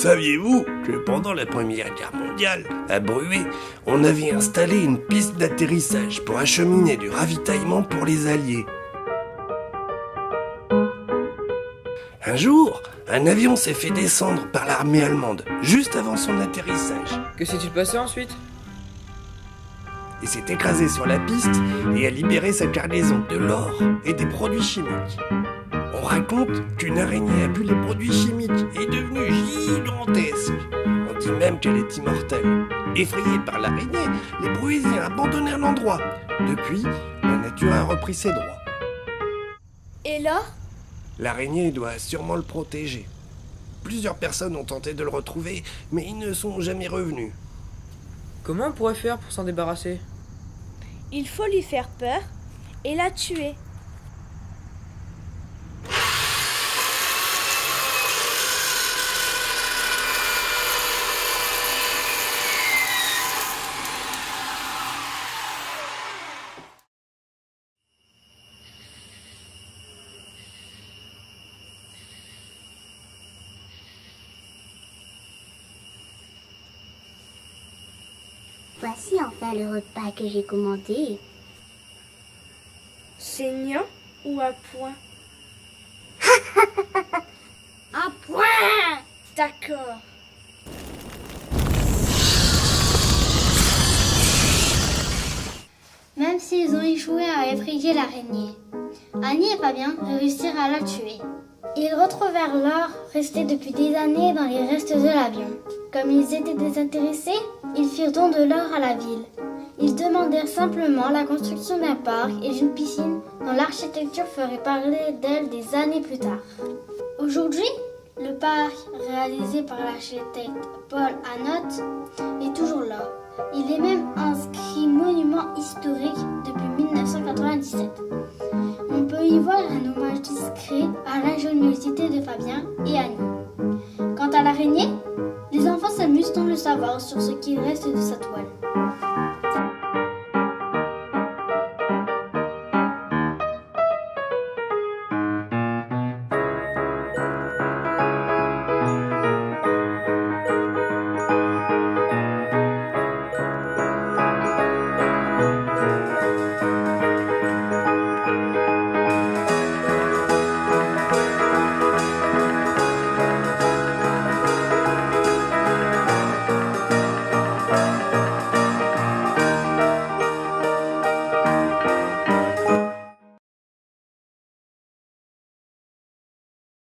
Saviez-vous que pendant la Première Guerre mondiale, à Bruay, on avait installé une piste d'atterrissage pour acheminer du ravitaillement pour les Alliés? Un jour, un avion s'est fait descendre par l'armée allemande, juste avant son atterrissage. Que s'est-il passé ensuite? Il s'est écrasé sur la piste et a libéré sa cargaison de l'or et des produits chimiques. On raconte qu'une araignée a bu les produits chimiques et est devenue gigantesque. On dit même qu'elle est immortelle. Effrayés par l'araignée, les Bruaysiens abandonnèrent l'endroit. Depuis, la nature a repris ses droits. Et l'or? L'araignée doit sûrement le protéger. Plusieurs personnes ont tenté de le retrouver, mais ils ne sont jamais revenus. Comment on pourrait faire pour s'en débarrasser? Il faut lui faire peur et la tuer. Voici enfin le repas que j'ai commandé. Saignant ou à point? À point! D'accord. Même s'ils ont échoué à effrayer l'araignée, Annie et Fabien réussirent à la tuer. Ils retrouvèrent l'or resté depuis des années dans les restes de l'avion. Comme ils étaient désintéressés, ils firent don de l'or à la ville. Ils demandèrent simplement la construction d'un parc et d'une piscine dont l'architecture ferait parler d'elle des années plus tard. Aujourd'hui, le parc, réalisé par l'architecte Paul Hanot, est toujours là. Il est même inscrit monument historique